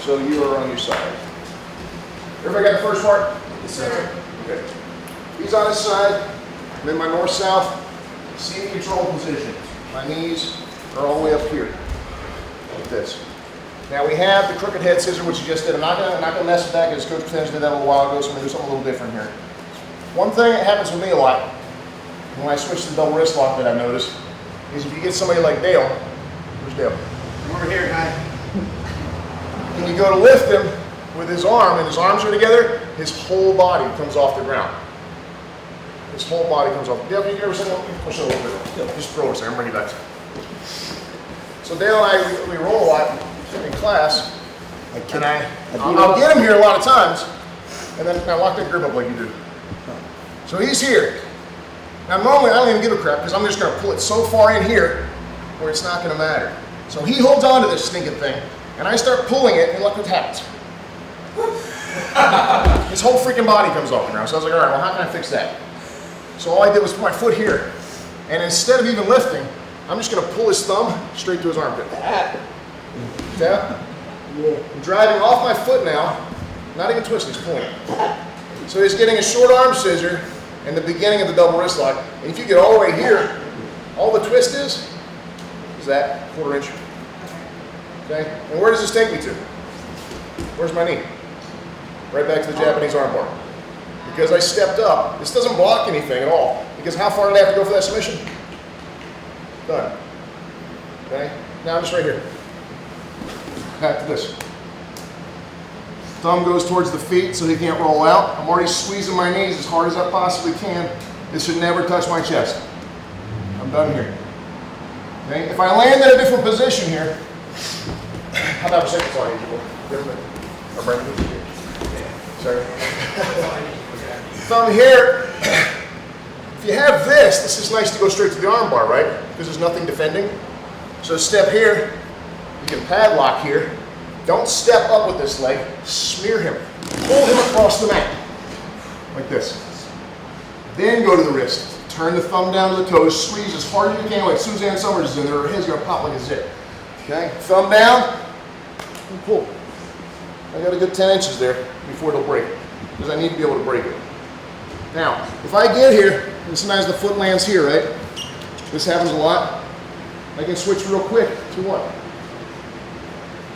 So you are on your side. Everybody got the first part? Yes, sir. Okay. He's on his side. I'm in my north-south seating control position. My knees are all the way up here, like this. Now we have the crooked head scissor, which you just did. I'm not gonna mess with that because Coach Potential did that a little while ago, so I'm gonna do something a little different here. One thing that happens with me a lot when I switch to the double wrist lock that I've noticed is if you get somebody like Dale, where's Dale? I'm over here, guy. And you go to lift him with his arm and his arms are together, his whole body comes off the ground. His whole body comes off. Dale, can you ever say that? Push it a little bit. Just throw it there, I'm bringing it back. So Dale and I, we roll a lot in class, and I'll get him here a lot of times, and then I lock that grip up like you do. So he's here. Now normally I don't even give a crap because I'm just going to pull it so far in here where it's not going to matter. So he holds on to this stinking thing, and I start pulling it, and look what happens. His whole freaking body comes off the ground. So I was like, all right, well, how can I fix that? So all I did was put my foot here, and instead of even lifting, I'm just going to pull his thumb straight to his armpit. Tap. I'm driving off my foot now, not even twisting, just pulling it. So he's getting a short arm scissor in the beginning of the double wrist lock, and if you get all the way here, all the twist is that 1/4 inch. Okay? And where does this take me to? Where's my knee? Right back to the Japanese armbar. Because I stepped up, this doesn't block anything at all. Because how far did I have to go for that submission? Done. Okay? Now I'm just right here. Back to this. Thumb goes towards the feet so he can't roll out. I'm already squeezing my knees as hard as I possibly can. This should never touch my chest. I'm done here. Okay? If I land in a different position here, how about a second slide? Or bring it here. Sorry. Thumb here. If you have this, this is nice to go straight to the arm bar, right? Because there's nothing defending. So step here. You can padlock here. Don't step up with this leg. Smear him. Pull him across the mat. Like this. Then go to the wrist. Turn the thumb down to the toes. Squeeze as hard as you can like Suzanne Summers is in there. Her head's going to pop like a zip. Okay? Thumb down. And pull. I got a good 10 inches there before it'll break. Because I need to be able to break it. Now, if I get here, and sometimes the foot lands here, right? This happens a lot. I can switch real quick to what?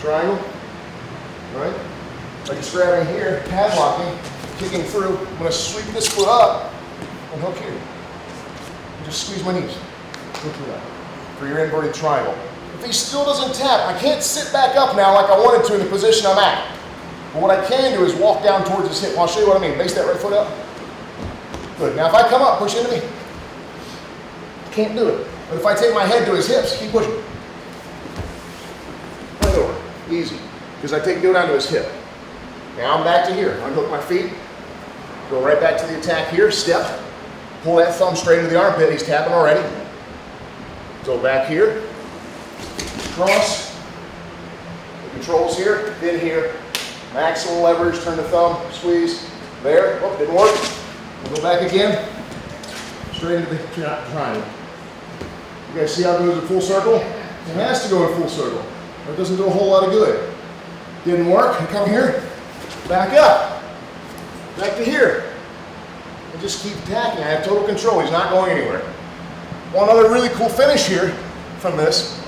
Triangle. Right? Like it's grabbing here, padlocking, kicking through. I'm going to sweep this foot up and hook here. And just squeeze my knees. Hook through that. For your inverted triangle. If he still doesn't tap, I can't sit back up now like I wanted to in the position I'm at. But what I can do is walk down towards his hip. I'll show you what I mean. Base that right foot up. Good. Now if I come up, push into me. Can't do it. But if I take my head to his hips, keep pushing. Right over. Easy. Because I go down to his hip. Now I'm back to here. Unhook my feet. Go right back to the attack here. Step. Pull that thumb straight into the armpit. He's tapping already. Go back here. Cross. The controls here. Then here. Maximal leverage. Turn the thumb. Squeeze. There. Oh, didn't work. We'll go back again. Straight into the triangle. You guys see how it goes in full circle? It has to go in full circle. Or it doesn't do a whole lot of good. Didn't work. I come here. Back up. Back to here. And just keep attacking. I have total control. He's not going anywhere. One other really cool finish here from this.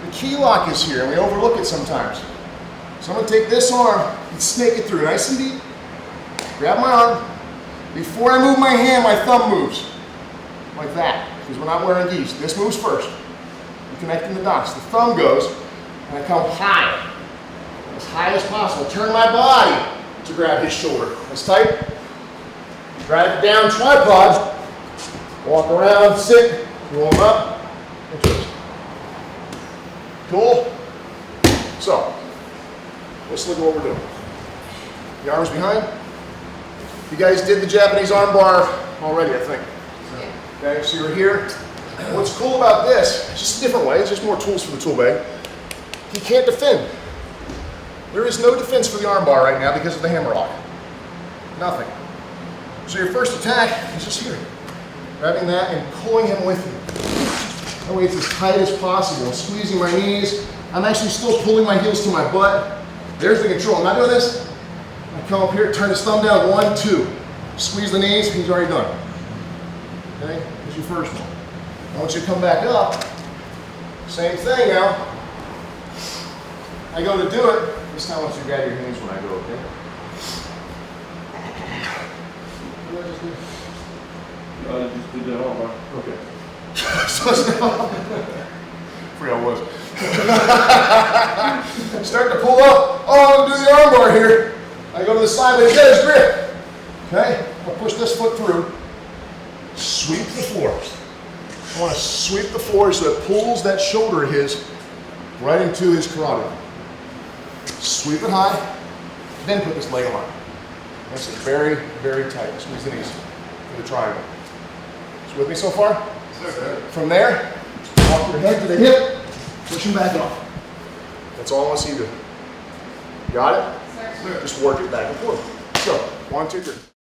The key lock is here, and we overlook it sometimes. So I'm going to take this arm and snake it through nice and deep. Grab my arm. Before I move my hand, my thumb moves. Like that. Because we're not wearing these. This moves first. I'm connecting the dots. The thumb goes, and I come high. As high as possible. Turn my body to grab his shoulder. That's tight. Drive it down, tripod. Walk around, sit, roll them up, and twist. Cool? So, let's look at what we're doing. The arms behind. You guys did the Japanese arm bar already, I think. Okay, so you're here. And what's cool about this, it's just a different way, it's just more tools for the tool bag. He can't defend. There is no defense for the arm bar right now because of the hammer lock. Nothing. So your first attack is just here. Grabbing that and pulling him with you. That way it's as tight as possible. Squeezing my knees. I'm actually still pulling my heels to my butt. There's the control. I'm not doing this. I come up here, turn his thumb down, 1, 2. Squeeze the knees, he's already done. Okay, here's your first one. Now once you come back up, same thing now. I go to do it. This time I want you to grab your hands when I go, okay? What did I just do? Just did that all, right? Okay. So forgot what it was. Start to pull up. Oh, I'm going to do the arm bar here. I go to the side, but get his grip. Okay? I'll push this foot through. Sweep the floor. I want to sweep the floor so it pulls that shoulder of his right into his carotid. Sweep it high, then put this leg on. Makes it very, very tight. Squeeze the knees for the triangle. Is with me so far? Sir. From there, walk your head to the hip, push him back off. That's all I want to see you do. Got it? Sir. Just work it back and forth. So, 1, 2, 3.